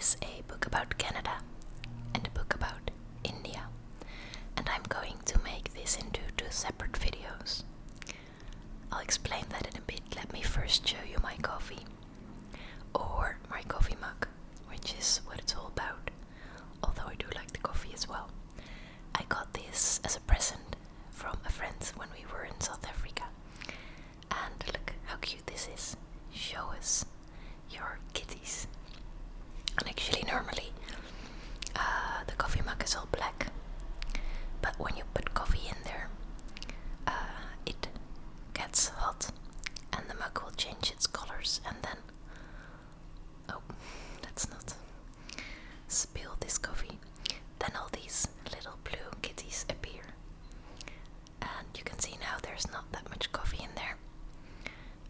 is a book about Canada and a book about India, and I'm going to make this into two separate videos. I'll explain that in a bit. Let me first show you my coffee, or my coffee mug, which is what it's all about, although I do like the coffee as well. I got this as a present from a friend when we were in South Africa, and look how cute this is. Show us your kitties. And actually normally the coffee mug is all black, but when you put coffee in there it gets hot and the mug will change its colors, and then let's not spill this coffee. Then all these little blue kitties appear, and you can see now there's not that much coffee in there.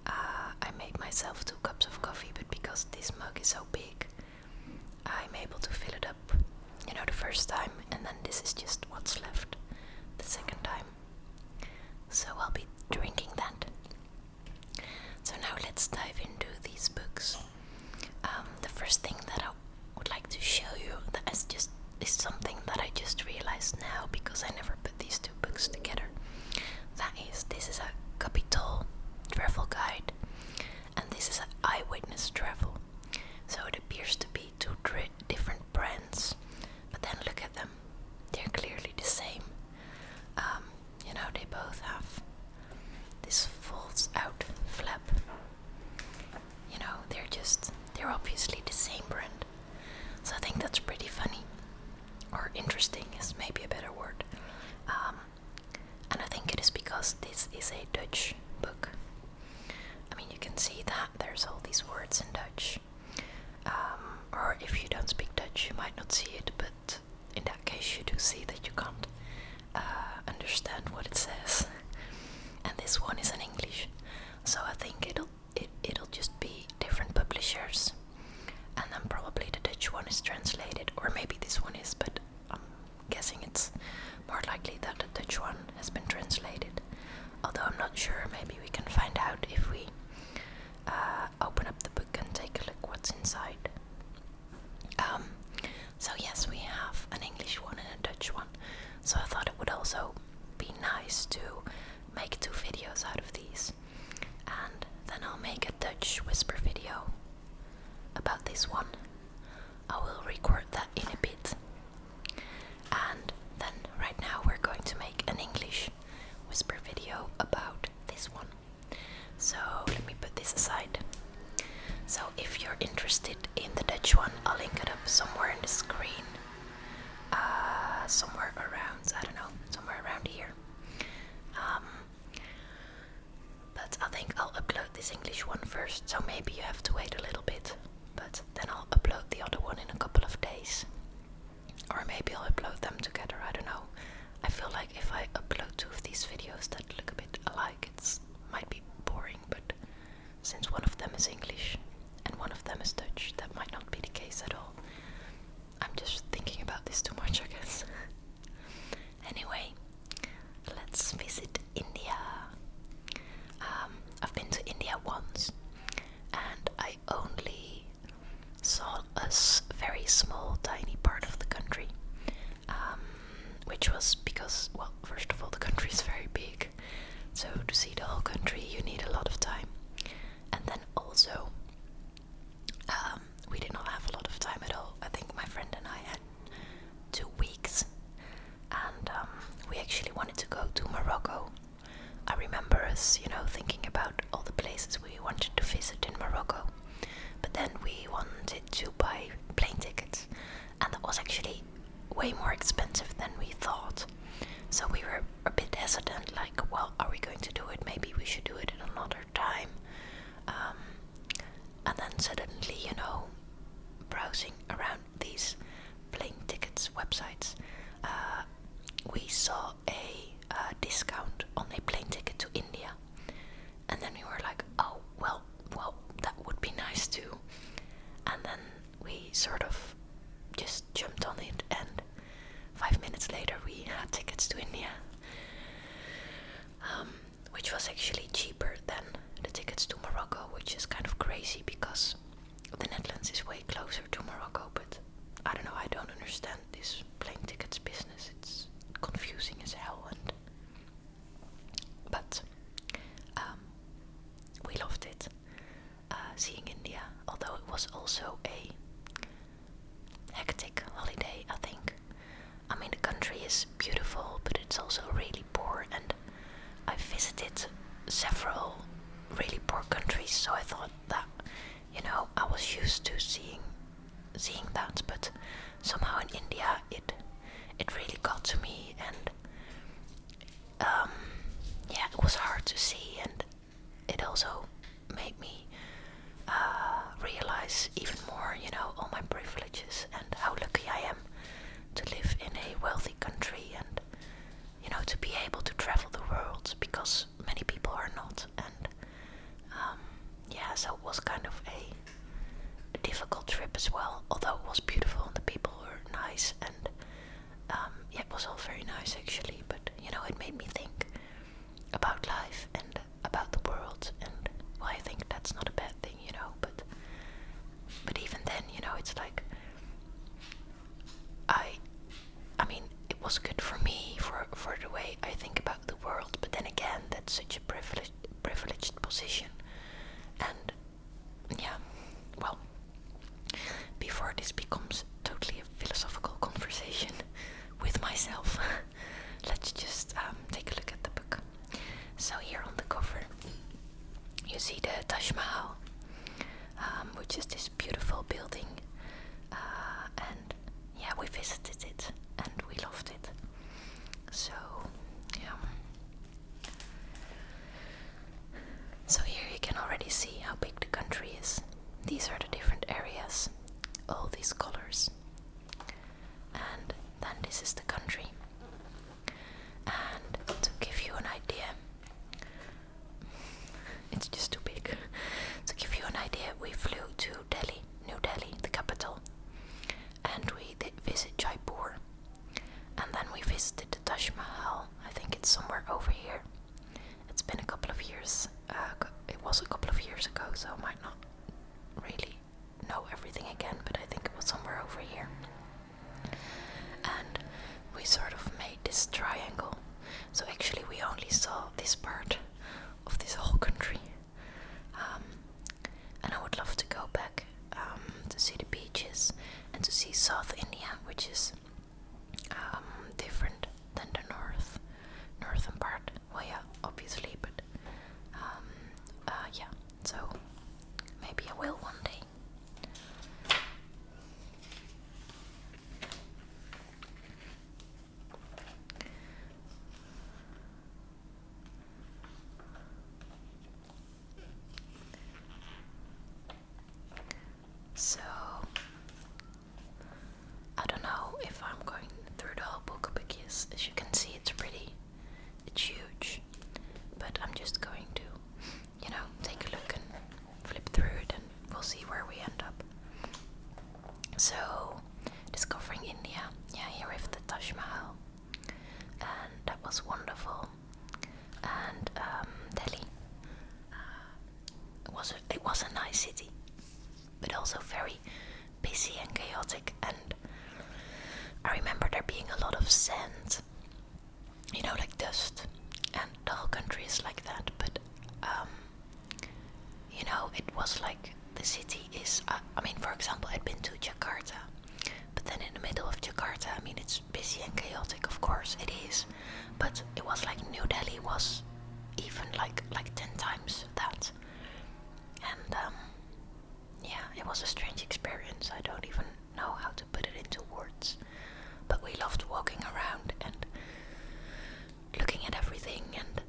I made myself 2 cups of coffee, but because this mug is so big, I'm able to fill it up, the first time, and then this is just what's left the second time. So I'll be drinking that. So now let's dive into these books. The first thing that I would like to show you that is something that I just realized now, because I never put these 2 books together. This is a Capitol travel guide, and this is an eyewitness travel. So it appears to be 2 different brands, but then look at them. They're clearly the same. They both have this folds out flap. They're obviously the same brand. So I think that's pretty funny, or interesting is maybe a better word. And I think it is because this is a Dutch book. You can see that there's all these words in Dutch. Or if you don't speak Dutch, you might not see it, but in that case you do see that you can't understand what it says. And this one is in English, so I think it'll just be different publishers, and then probably the Dutch one is translated, or maybe this one is, but I'm guessing it's more likely that the Dutch one has been translated. Although I'm not sure, maybe we can find out if we open up the book and take a look what's inside. So yes, we have an English one and a Dutch one, so I thought it would also be nice to make 2 videos out of these, and then I'll make a Dutch whisper video about this one. I will record that in a bit, and then right now we're going to make an English whisper video about this one. So let me put this aside. So if you're interested in the Dutch one, I'll link it up somewhere in the screen. Somewhere around, I don't know, somewhere around here. But I think I'll upload this English one first, so maybe you have to wait a little bit. But then I'll upload the other one in a couple of days. Or maybe I'll upload them together, I don't know. I feel like if I upload 2 of these videos that look a bit alike, it might be boring, but since one of them is English and one of them is Dutch, that might not be the case at all. I'm just thinking about this too much, I guess. Anyway, let's visit India. I've been to India once, and I only saw a very small, tiny part of the country, which was because, well, first of all, the country is very big, so to see the whole country you need a lot of time. And then also we did not have a lot of time at all. I think my friend and I had 2 weeks, and we actually wanted to go to Morocco. I remember us, thinking about all the places we wanted to visit in Morocco, but then we wanted to buy plane tickets, and that was actually way more expensive than we thought. So we were a bit hesitant, like, well, are we going to do it? Maybe we should do it at another time. And then suddenly, browsing around these plane tickets websites, we saw a discount on a plane ticket to India. And then we were like, oh, well, that would be nice too. And then we sort of just jumped on it, and 5 minutes later we had tickets to India, which was actually cheaper than the tickets to Morocco, which is kind of crazy because the Netherlands is way closer to Morocco, but seeing that, but somehow in India it really got to me, and yeah, it was hard to see, and it also made me realize even more, all my privileges and how lucky I am to live in a wealthy country, and to be able to travel the world, because many people are not. And yeah, so it was kind of a difficult trip as well, although it was beautiful and the people were nice, and yeah, it was all very nice actually, but it made me think about life and about the world, and well, I think that's not a bad thing, but even then, it's like I mean, it was good for me, for the way I think about the world, but then again, that's such a privileged position. And yeah, well, before this becomes totally a philosophical conversation with myself, let's just take a look at the book. So here on the cover you see the Taj Mahal, which is this beautiful building, and yeah, we visited it and we loved it. So yeah, so here you can already see how big the country is. These are the different areas, all these colors, and then this is the country. And to give you an idea, it's just too big. To give you an idea, we flew to Delhi, New Delhi, the capital, and we did visit Jaipur, and then we visited the Taj Mahal. I think it's somewhere over here. It's been a couple of years. It was a couple of years ago, so I might not really know everything again, but I think it was somewhere over here. And we sort of made this triangle. So actually we only saw this part of this whole country. And I would love to go back to see the beaches and to see South India, which is different than the northern part. Well, yeah, obviously, but yeah, so maybe I will one day. So I don't know if I'm going through the whole book, because as you can see, it's huge, but I'm just going to take a look and flip through it, and we'll see where we end up. So discovering India, yeah, here we have the Taj Mahal, and that was wonderful. And Delhi, it was a nice city, but also very busy and chaotic, and I remember there being a lot of sand, like dust, and the whole country is like that, but it was like the city is, I mean, for example, I'd been to Jakarta, but then in the middle of Jakarta, I mean, it's busy and chaotic, of course it is, but it was like New Delhi was even like 10 times that. And yeah, it was a strange experience. I don't even know how to put it into words, but we loved walking around and looking at everything and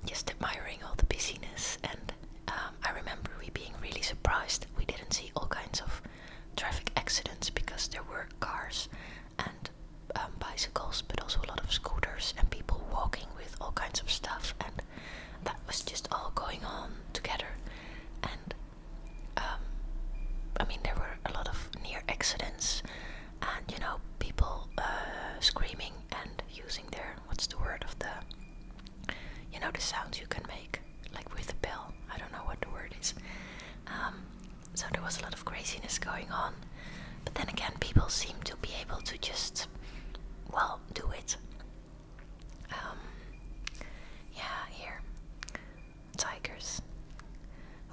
just admiring all the busyness. And I remember we being really surprised we didn't see all kinds of traffic accidents, because there were cars and bicycles, but also a lot of scooters and people walking with all kinds of stuff, and that was just all going on together. And I mean, there were a lot of near accidents, and people screaming and using their, what's the word of the, the sounds you can make, like with a bell. I don't know what the word is. So there was a lot of craziness going on, but then again, people seem to be able to just, well, do it. Yeah, here, tigers.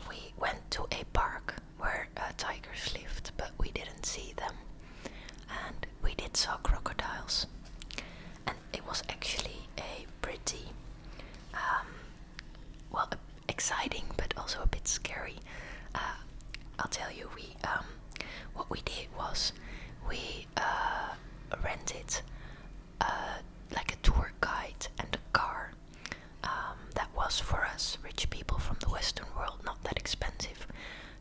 We went to a park where tigers lived, but we didn't see them. And we did saw crocodiles. And it was actually a pretty, well, exciting, but also a bit scary. I'll tell you, what we did was we rented like a tour guide and a car that was for us rich people from the Western world, not that expensive.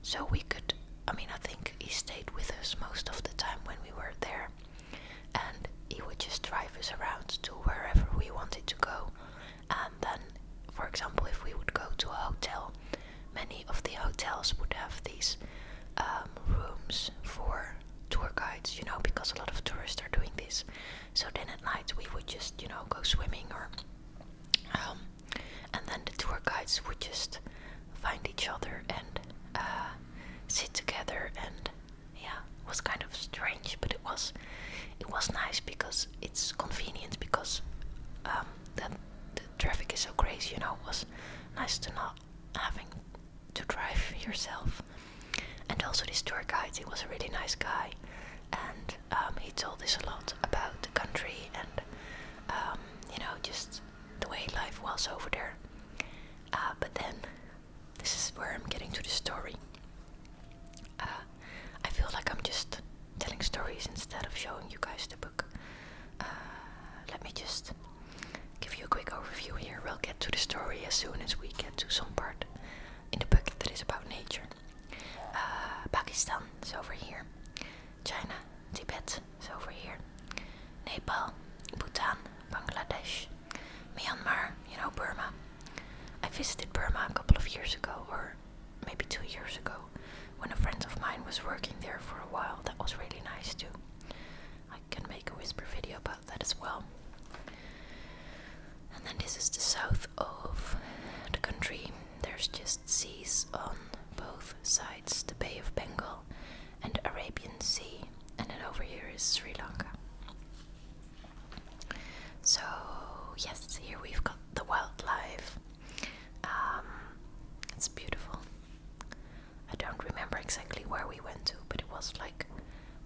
So we could, I think he stayed with us most of the time when we were there, and he would just drive us around to wherever we wanted to go. And then, for example, if we would go to a hotel, many of the hotels would have these rooms for tour guides, because a lot of tourists are doing this. So then at night we would just, go swimming, or and then the tour guides would just find each other and sit together, and yeah, it was kind of strange, but it was nice because it's convenient, because the traffic is so crazy, it was nice to not having to drive yourself. And also this tour guide, he was a really nice guy, and he told us a lot about the country and just the way life was over there. But then this is where I'm getting to the story. I feel like I'm just telling stories instead of showing you guys the book. Let me just give you a quick overview here. We'll get to the story as soon as we get to some part in the book that is about nature. Pakistan is over here. China, Tibet is over here. Nepal, Bhutan, Bangladesh, Myanmar, Burma. I visited Burma a couple of years ago, or maybe 2 years ago, when a friend of mine was working there for a while. That was really nice too. I can make a whisper video about that as well. And then this is the south of the country. There's just seas on both sides, the Bay of Bengal and the Arabian Sea, and then over here is Sri Lanka. So yes, here we've got the wildlife. It's beautiful. I don't remember exactly where we went to, but it was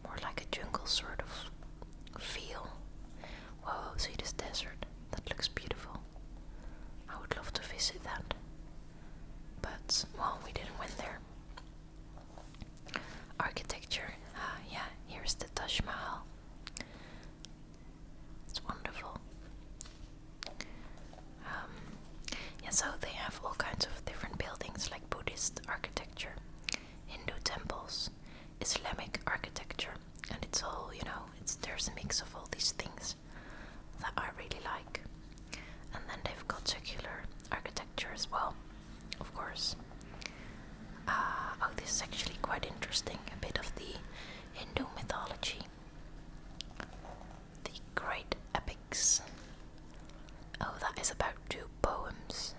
more like a jungle sort of feel. Whoa, see this desert? That looks beautiful. I would love to visit that. But, well, we didn't went there. Architecture. Yeah, here's the Taj Mahal. It's wonderful. So they have all kinds of different buildings, like Buddhist architecture, Hindu temples, Islamic architecture, and it's all, there's a mix of all these things that I really like. And then they've got secular architecture as well, of course. This is actually quite interesting, a bit of the Hindu mythology, the great epics. Oh, that is about 2 poems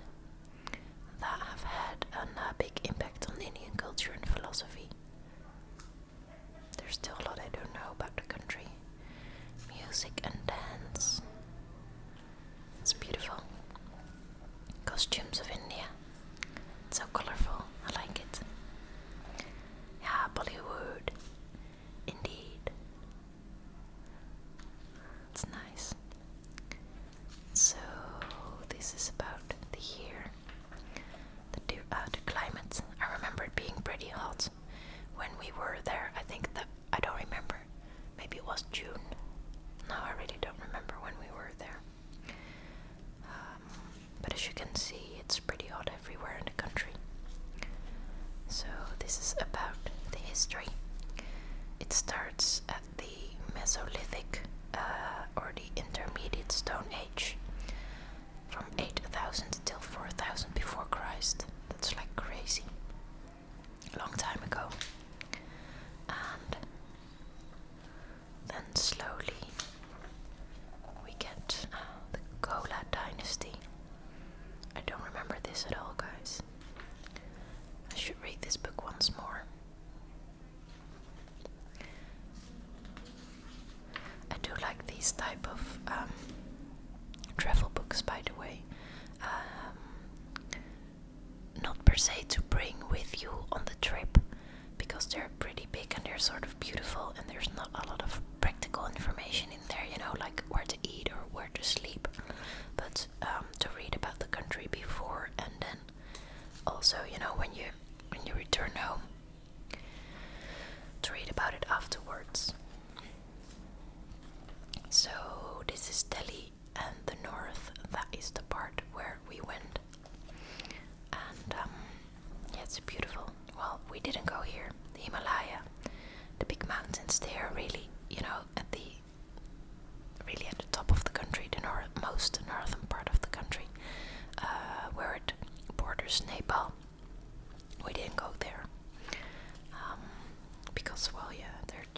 that have had a big impact on Indian culture and philosophy. There's still a lot I don't know about the country. Music and dance. It's beautiful. Costumes of India. It's so colorful. I like it. Yeah, Bollywood. Indeed. It's nice. So this is about the year. The climate. I remember it being pretty hot when we were there. I don't remember. Maybe it was June. No, I really don't remember when we were there. But as you can see, it's pretty hot everywhere in the country. So this is about the history. It starts at the Mesolithic or the Intermediate Stone Age, from 8,000 till 4,000 before Christ. That's like crazy. A long time ago. And then slowly we get the Gola dynasty. I don't remember this at all, guys. I should read this book once more. I do like these type of travel books, by the way. Not per se to bring with you on the trip, because they're pretty big and they're sort of beautiful, and there's not a lot of practical information in there, like where to eat or where to sleep, but to read about the country before, and then also, when you return home, to read about it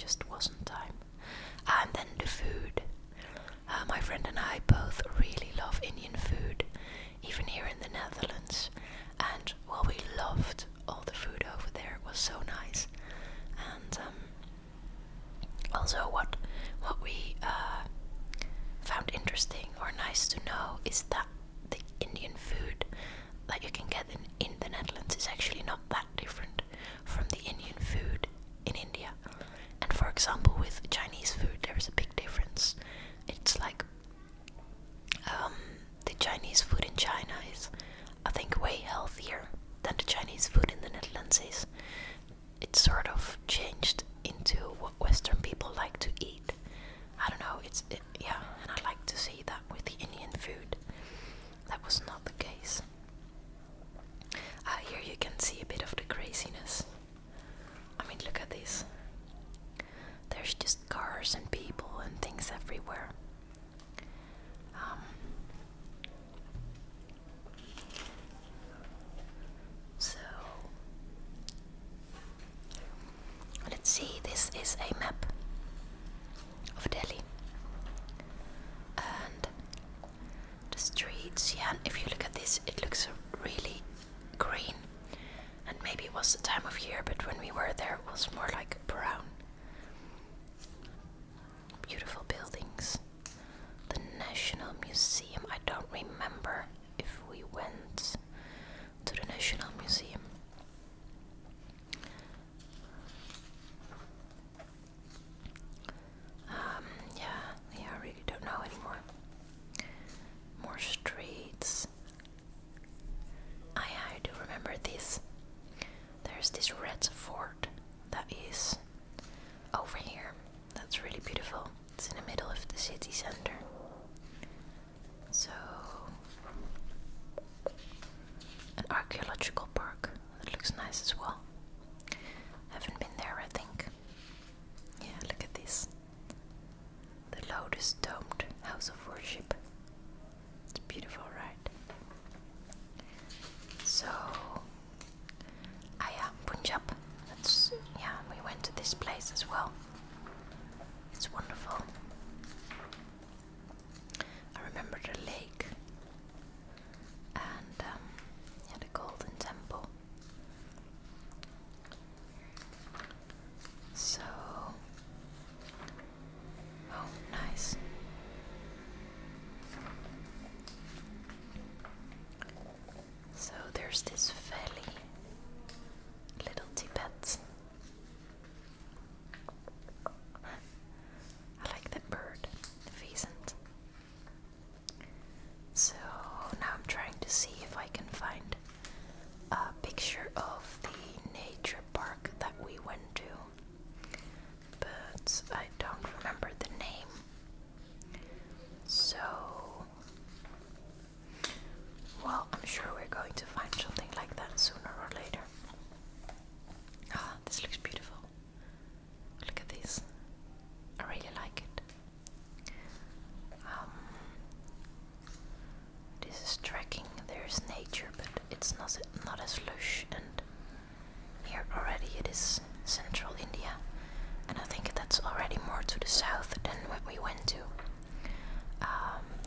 just wasn't time. And then the food. My friend and I both really love Indian food, even here in the Netherlands. And well, we loved all the food over there. It was so nice. And also what we found interesting or nice to know is that the Indian food that you can get in the Netherlands is actually not that different from the Indian food in India. And for example, with Chinese food, there's a big difference. It's like the Chinese food in China is, I think, way healthier than the Chinese food in the Netherlands is. It's sort of changed into what Western people like to eat. I don't know, yeah, and I like to see that with the Indian food. That was not the case. Here you can see a bit of the craziness. I mean, look at this. There's just cars and people and things everywhere. So let's see, this is a map of Delhi. And the streets, yeah, and if you look at this, it looks really green. And maybe it was the time of year, but when we were there it was more like brown. Beautiful buildings. The National Museum. I don't remember if we went to the National Museum. Yeah, I really don't know anymore. More streets. I do remember this. There's this red fort that is over here. That's really beautiful. It's in the middle of the city center. So, an archaeological park. That looks nice as well. Haven't been there, I think. Yeah, look at this. The Lotus Domed House of Worship. It's beautiful, right? So, Punjab. We went to this place as well. It's wonderful. I remember the lake and the Golden Temple. So, oh, nice. So there's this valley, Little Tibet. I like that bird, the pheasant. So now I'm trying to see if I can find a picture of the nature park that we went to, but I don't remember the name. So, well, I'm sure we're going to find something like that sooner or later. Ah, this looks beautiful. Look at this. I really like it. This is trekking. There's nature, but it's not as lush. And here already it is central India, and I think that's already more to the south than what we went to.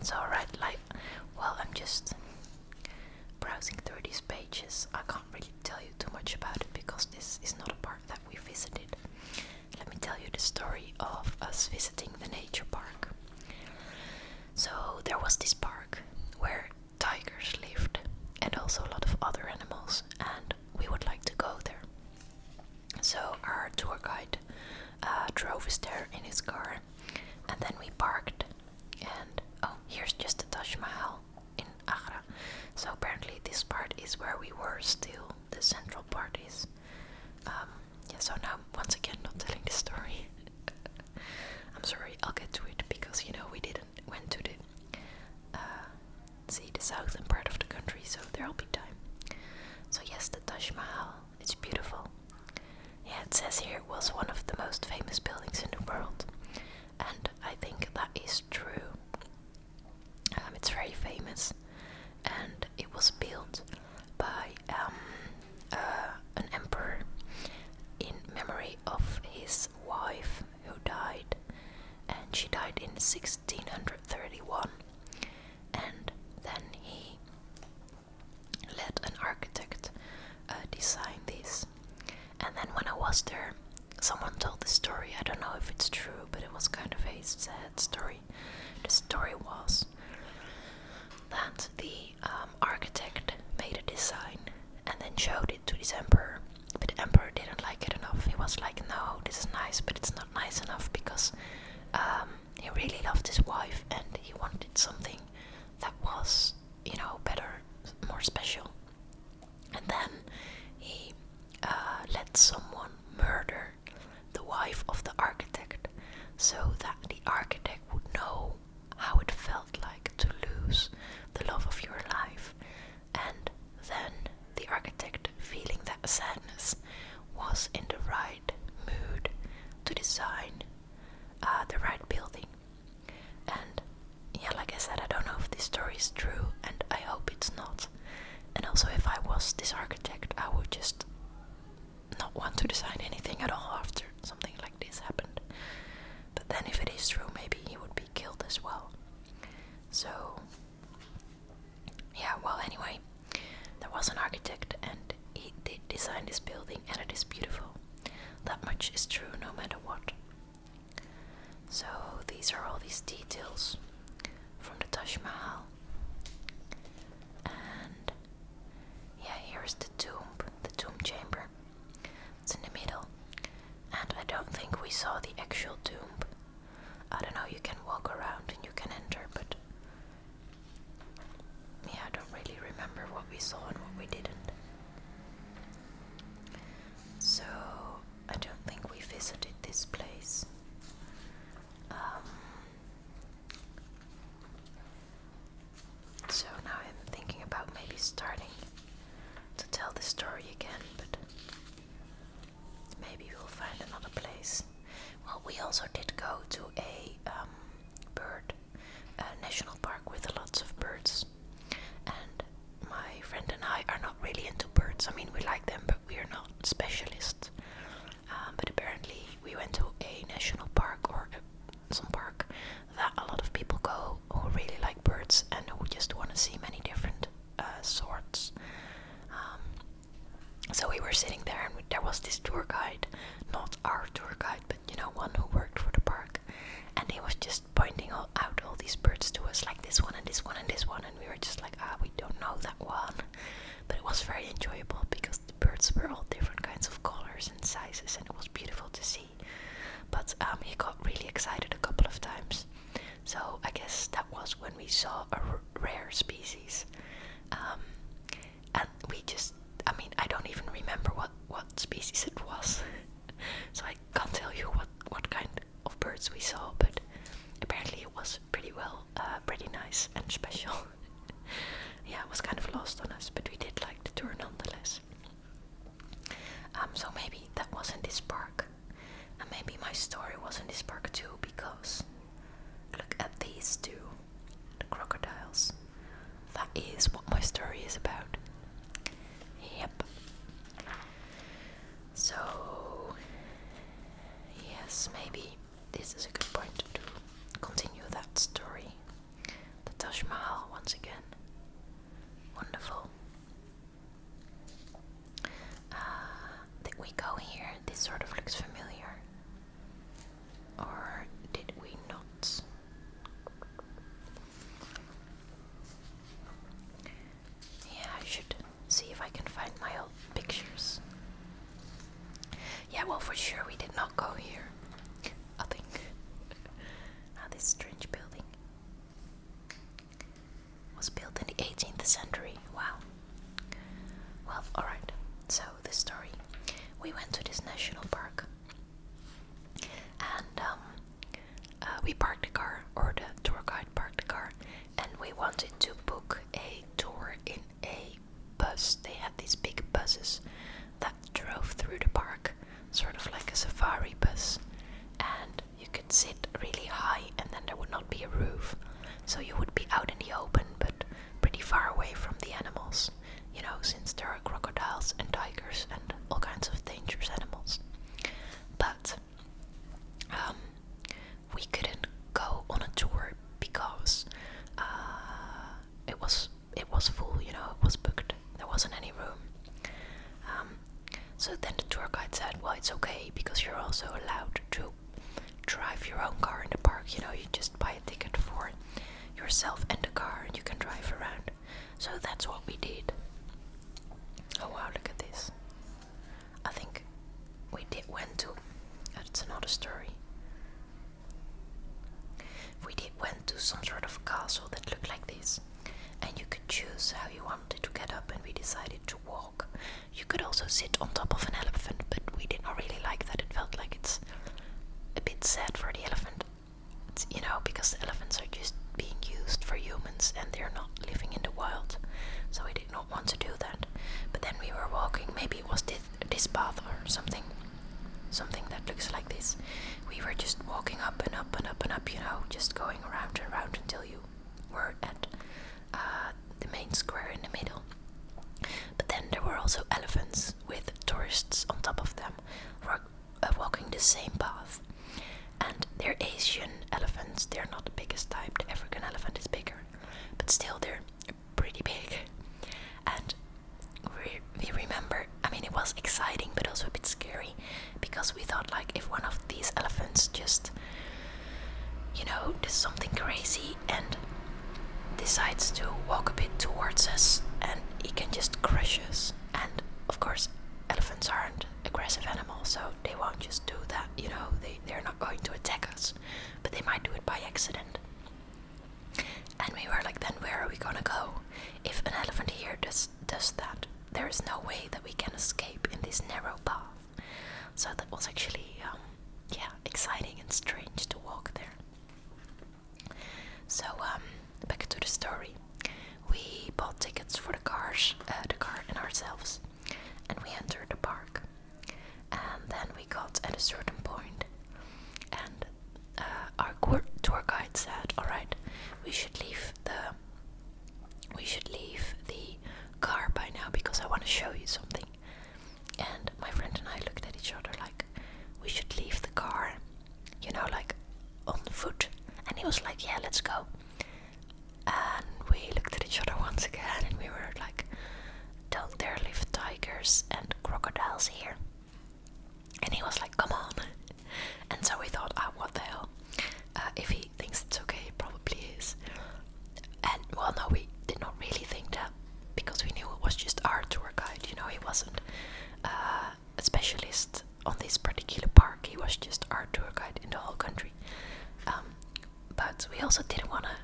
So right, I'm just browsing through these pages. I can't really tell you too much about it because this is not a park that we visited. Let me tell you the story of us visiting the nature park. So there was this park where tigers lived and also a lot of other animals, and we would like to go there. So our tour guide drove us there in his car, and then we parked, and here's just the Taj Mahal in Agra. So apparently this part is where we were still, the central part is. So now once again not telling the story. I'm sorry, I'll get to it because we didn't went to see the southern part of the country, so there'll be time. So yes, the Taj Mahal, it's beautiful. Yeah, it says here it was one of the most famous buildings in the world, and I think that is true. It's very famous, and it was built by an emperor in memory of his wife 1631, and then he let an architect design this. And then when I was there, someone told the story. I don't know if it's true, but it was kind of a sad story. The story was that the architect made a design and then showed it to this emperor, but the emperor didn't like it enough. He was like, no, this is nice, but it's not nice enough, because he really loved his wife and he wanted something that was, better, more special. And then he let someone murder the wife of the architect, so that the architect would know how it felt like to lose the love of your life. And then the architect, feeling that sadness, was in the right mood to design the right building. And yeah, like I said, I don't know if this story is true, and I hope it's not. And also, if I was this architect, I would just not want to design anything at all after something like this happened. But then if it is true, maybe he would be killed as well. So yeah, well, anyway, there was an architect and he did design this building, and it is beautiful. That much is true no matter what. So these are all these details from the Taj Mahal. And yeah, here's the tomb chamber. It's in the middle. And I don't think we saw the actual tomb. I don't know, you can walk around and you can enter, but yeah, I don't really remember what we saw and what we didn't. So I don't think we visited this place. So now I'm thinking about maybe starting to tell the story again, but maybe we'll find another place. Well, we also did go to a national park with lots of birds, and my friend and I are not really into birds. I mean, we like them, but we are not specialists. But apparently we went to a national park, or some park that a lot of people go who really like birds and who just want to see many different sorts. So we were sitting there, and there was this tour guide, not our tour guide, but one who worked for the park, and he was just pointing out all these birds to us, like this one and this one and this one, and we were just like, we don't know that one. But it was very enjoyable because the birds were all different kinds of colors and sizes, and it was beautiful to see. But he got really excited a couple of times, so I guess that was when we saw a rare species. And we just, I don't even remember what species it was. So I can't tell you what kind of birds we saw, but apparently it was pretty nice and special. Yeah, it was kind of lost on us, but we did like the tour nonetheless. So maybe that was in this park, and maybe my story was in this park too, because look at these two, the crocodiles. That is what my story is about. Yep. So yes, maybe this is a good point to continue that story. The Taj Mahal once again. Wonderful. Did we go here? This sort of looks familiar. Or did we not? Yeah, I should see if I can find my old pictures. Yeah, well, for sure we did not go here. I think. This strange building was built in the 18th century. Wow. Well, alright. So, the story. We went to this national park, and we parked the car, or the tour guide parked the car, and we wanted to book a tour in a bus. They had these big buses that drove through the park, sort of like a safari bus, and you could sit really high, and then there would not be a roof, so you would be out in the open, but pretty far away from the animals, since there are crocodiles and tigers and all kinds of dangerous animals. But we couldn't go on a your own car in the park. You know, you just buy a ticket for yourself and the car and you can drive around. So that's what we did. Oh wow, look at this. I think went to, that's another story. Went to some sort of castle that looked like this, and you could choose how you wanted to get up, and we decided to walk. You could also sit on top of an elephant, but we did not really like that. It felt like it's a bit sad for the elephant. It's, you know, because the elephants are just being used for humans and they're not living in the wild. So we did not want to do that. But then we were walking, maybe it was this path or something that looks like this. We were just walking up and up and up and up, you know, just going around and around until you were at the main square in the middle. But then there were also elephants with tourists on top of them walking the same path. And they're Asian elephants. They're not the biggest type. The African elephant is bigger, but still they're pretty big. And we remember, I mean, it was exciting but also a bit scary, because we thought, like, if one of these elephants just, you know, does something crazy and decides to walk a bit towards us, and he can just crush us. And of course elephants aren't aggressive animals, so they won't just do that, you know, they're not going to attack us, but they might do it by accident. And we were like, then where are we gonna go? If an elephant here does that, there is no way that we can escape in this narrow path. So that was actually exciting and strange to walk there. So back to the story. We bought tickets for the car and ourselves, and we entered the park. And then we got at a certain point, and our tour guide said, "All right, we should leave the car by now because I want to show you something." And my friend and I looked at each other like, we should leave the car, you know, like on foot. And he was like, "Yeah, let's go." And we looked at each other once again, and we were like, "Don't there live tigers and crocodiles here?" And he was like, "Come on." And so we thought, what the hell? If he thinks it's okay, it probably is. And well, no, we did not really think that, because we knew it was just our tour guide. You know, he wasn't a specialist on this particular park. He was just our tour guide in the whole country. But we also didn't want to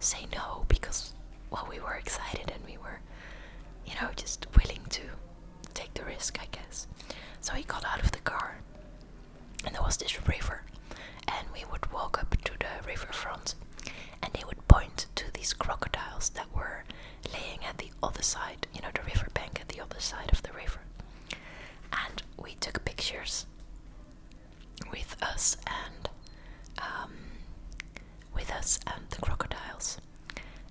say no, because, well, we were excited and we were, you know, just willing to take the risk, I guess. So he got out of the car, and there was this river, and we would walk up to the riverfront, and he would point to these crocodiles that were laying at the other side, you know, the riverbank at the other side of the river. And we took pictures with us and the crocodiles,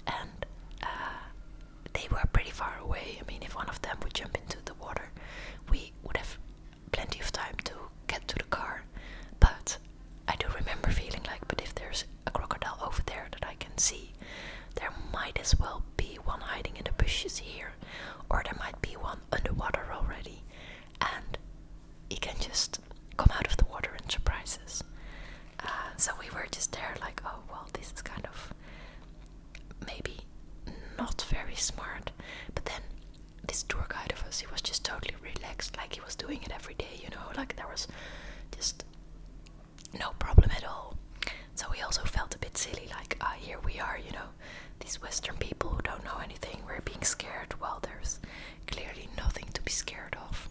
and they were pretty far away. I mean, if one of them would jump into the water, we would have plenty of time to get to the car. But I do remember feeling like, but if there's a crocodile over there that I can see, there might as well be one hiding in the bushes here, or there might be one underwater already, and he can just come out of the water and surprise us. So we were just there like, oh well, this is kind of maybe not very smart. But then this tour guide of us, he was just totally relaxed, like he was doing it every day, you know, like there was just no problem at all. So we also felt a bit silly, like, here we are, you know, these Western people who don't know anything, we're being scared. Well, there's clearly nothing to be scared of.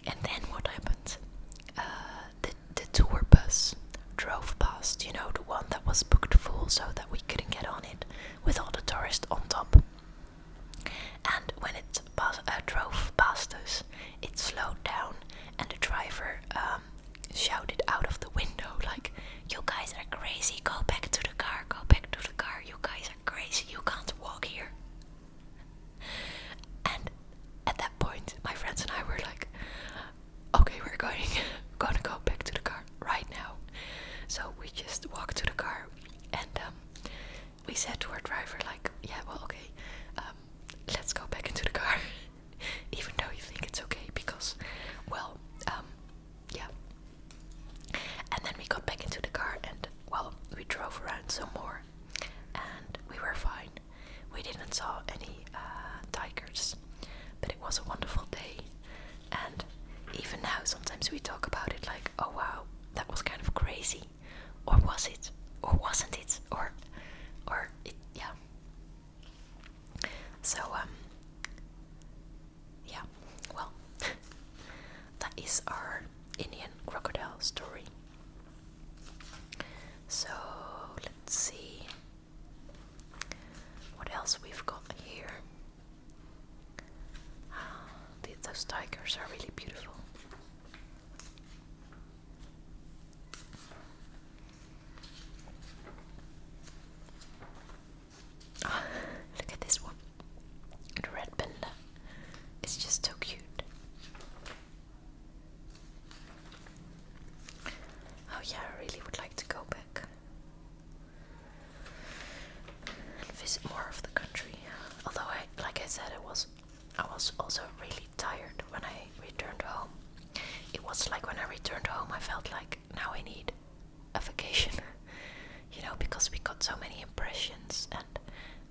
And then what happened? The tour bus drove past, you know, the one that was booked full so that we couldn't get on it, with all the tourists on top. And when it drove past us, it slowed down, and the driver shouted out of the window like, "You guys are crazy, go back to the car, go back to the car, you guys are crazy, you can't walk here." And at that point, my friends and I were like, okay, we're gonna go back to the car right now. So we just walked to the car, and we said to our driver like, "Yeah, well, okay, let's go back into the car," even though you think it's okay, because, well, yeah. drove around some more, and we were fine. We didn't saw any tigers, but it was a wonderful day. And even now, sometimes we talk about it like, oh wow, that was kind of crazy, or was it, or wasn't it, or it, yeah. So yeah, well, that is our Indian crocodile story. So let's see what else we've got here. Those tigers are really beautiful. Look at this one. The red panda. It's just so cute. Oh yeah, I really would like to go back and visit more of the country. Although like I said, I was also really tired when I returned home. It was like when I returned home, I felt like now I need a vacation. You know, because we got so many impressions and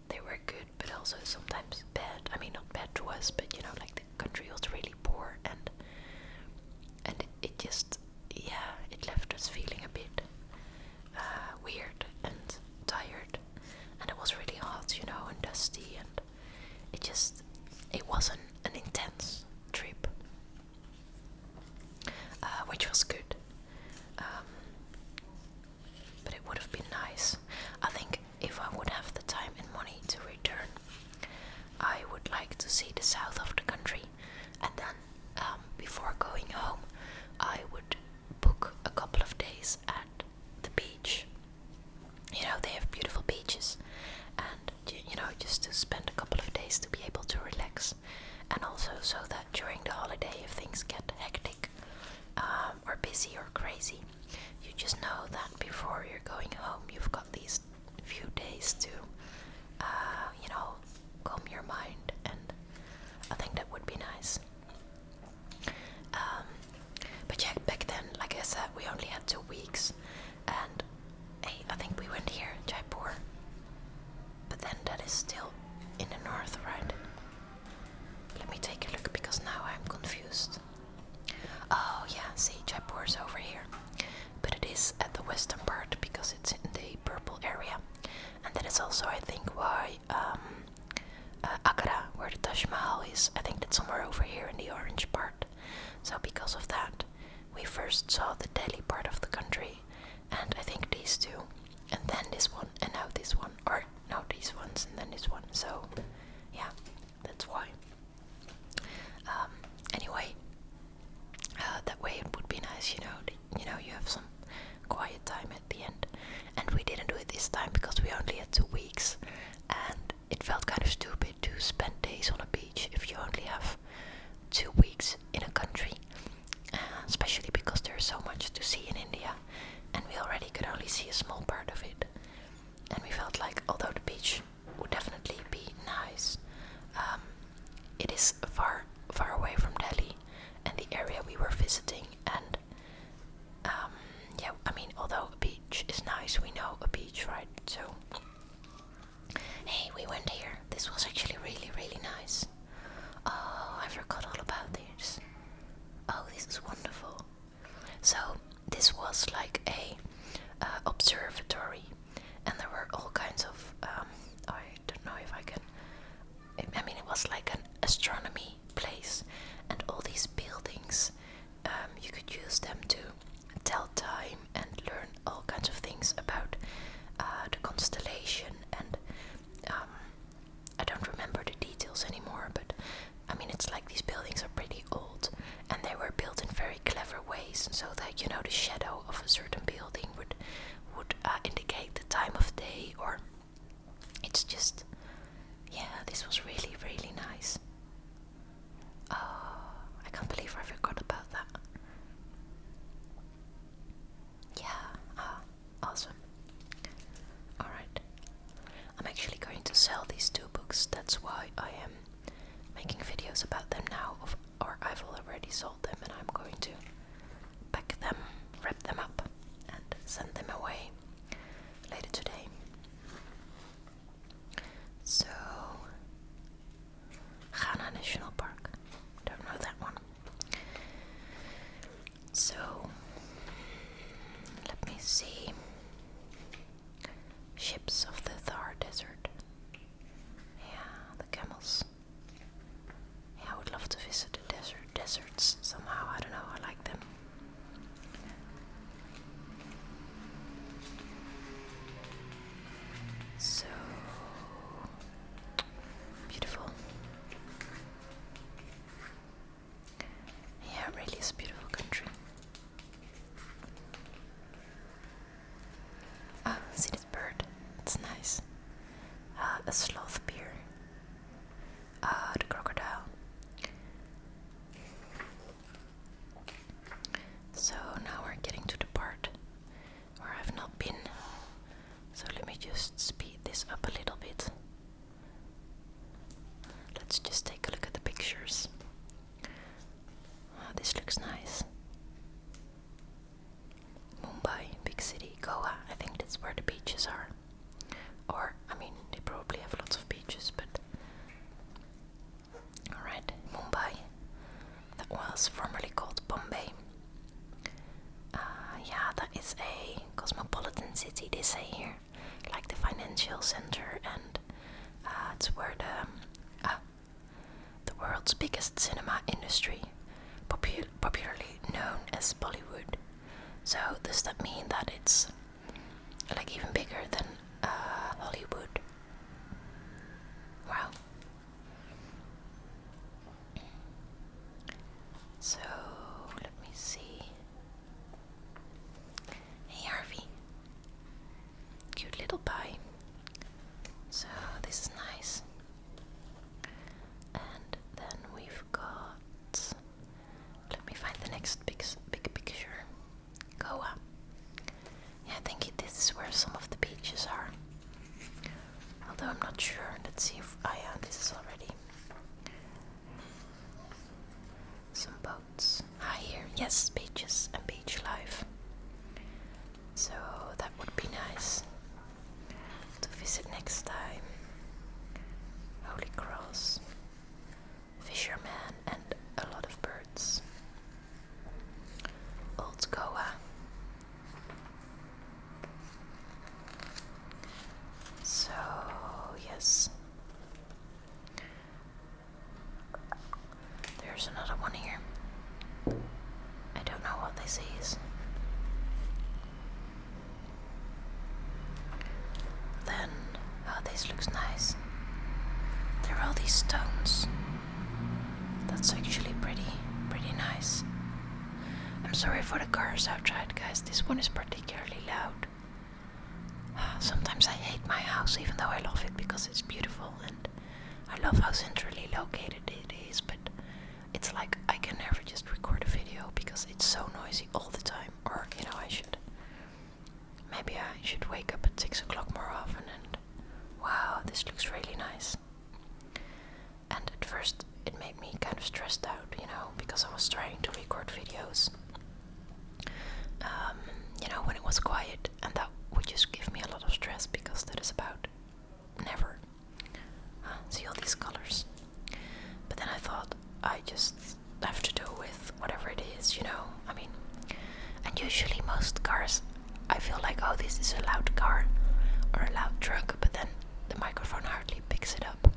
they were good, but also sometimes bad. I mean, not bad to us, but you know, like the country was really poor, and it just, yeah, it left us feeling a bit weird and tired, and it was really hot, you know, and dusty, and it wasn't an intense trip, which was good. But it would have been nice. I think if I would have the time and money to return, I would like to see the south of the country, and then before going home, I would book a couple of days at the beach. You know, they have beautiful beaches, and you know, just to spend a couple of days to be able to relax, and also so that during the holiday, if things get hectic or busy or crazy, you just know that before you're going home, you've got these few days to, you know, calm your mind, and I think that would be nice. But yeah, back then, like I said, we only had 2 weeks, and hey, I think we went here, Jaipur, but then that is still in the north, right? Let me take a look, because now I'm confused. Oh yeah, see, Jaipur's over here, but it is at the western part because it's in the purple area, and that is also, I think, why Agra, where the Taj Mahal is, I think that's somewhere over here in the orange part. So because of that, we first saw the Delhi part of the country, and I think these two, and then this one, and now this one, or no, these ones, and then this one. So yeah, that's why. Anyway, that way it would be nice, you know, you have some quiet time at the end. And we didn't do it this time because we only had 2 weeks, and it felt kind of stupid to spend days on a beach if you only have 2 weeks in a country, especially because there's so much to see in India, and we already could only see a small part of it. And we felt like, although the beach would definitely be nice, it is far away from Delhi and the area we were visiting, and yeah, I mean, although a beach is nice, we know a beach, right? So hey, we went here. This was actually really, really nice. Oh, I forgot all about this. Oh, this is wonderful. So this was like a observatory, and there were all kinds of I don't know if I can, I mean, it was like an astronomy place, and all these buildings, you could use them to tell time and learn all kinds of things about the constellation, and I don't remember the details anymore, but I mean, it's like these buildings are pretty old, and they were built in very clever ways, so that, you know, the shadow of a certain building would indicate the time of day, or it's just, yeah, this was really, really nice. Oh, I can't believe I forgot about that. Yeah, awesome. Alright, I'm actually going to sell these 2 books, that's why I am making videos about them now, or I've already sold them, and I'm going to pack them, wrap them up, and send them away see. Ships of the Thar Desert. Yeah, the camels. Yeah, I would love to visit the deserts somehow. I don't know, I like them. So beautiful. Yeah, really is a beautiful country. Ah, see this bird? It's nice. A sloth bear. The crocodile. So now we're getting to the part where I've not been. So let me just speed this up a little bit. Let's just take a look at the pictures. Oh, this looks nice. Mumbai, big city. Goa, I think that's where the beaches are. Or, I mean, they probably have lots of beaches, but... Alright, Mumbai. That was formerly called Bombay. Yeah, that is a cosmopolitan city, they say here. Like the financial center, and it's where the world's biggest cinema industry, popularly known as Bollywood. So does that mean that it's like even bigger than Hollywood? Wow. So let me see. Hey Harvey, cute little pie. So this is nice. And then we've got, let me find the next big picture. Goa. Yeah, I think this is where some of the beaches are. Although I'm not sure. Let's see if this is already. Some boats. Here, yes, beaches and beach life. So that would be nice to visit next time. Holy Cross, fishermen, and a lot of birds. Old Goa. So, yes. There's another one here. I don't know what this is. Then, oh, this looks nice. There are all these stones. That's actually pretty nice. I'm sorry for the cars outside, guys. This one is particularly loud. Sometimes I hate my house, even though I love it because it's beautiful and I love how centrally located it is, but it's like I can never just record a video because it's so noisy all the time. Or, maybe I should wake up at 6 o'clock more often. And wow, this looks really nice. And at first it made me kind of stressed out, because I was trying to record videos when it was quiet, and that would just give me a lot of stress because that is about never. See all these colors. But then I thought I just have to do with whatever it is, and usually most cars, I feel like, oh, this is a loud car or a loud truck, but then the microphone hardly picks it up.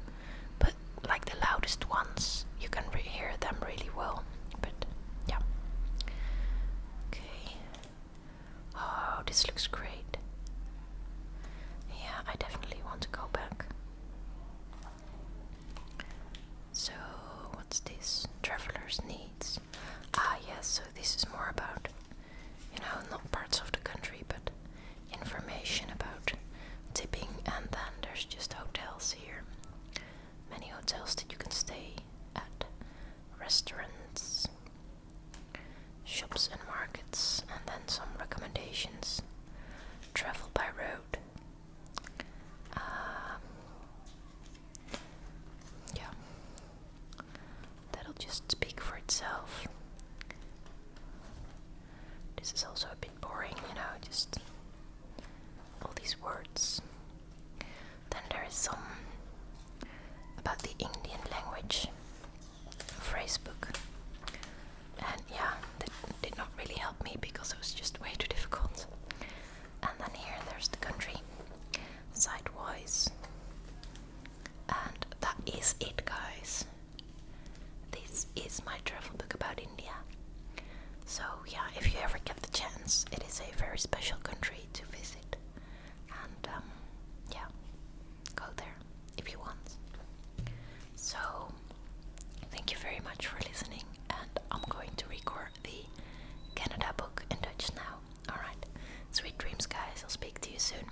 But like the loudest ones, you can hear them really well. But yeah. Okay. Oh, this looks great. Yeah, I definitely want to go back. So, what's this? Traveler's needs. Yes, so this is more about, not parts of the country, but information about tipping, and then there's just hotels here. Many hotels that you can stay at, restaurants, shops and markets, and then some recommendations. Travel by road. Yeah, that'll just speak for itself. This is also a bit boring. special country to visit. And yeah, go there if you want. So, thank you very much for listening, and I'm going to record the Canada book in Dutch now. Alright, sweet dreams, guys. I'll speak to you soon.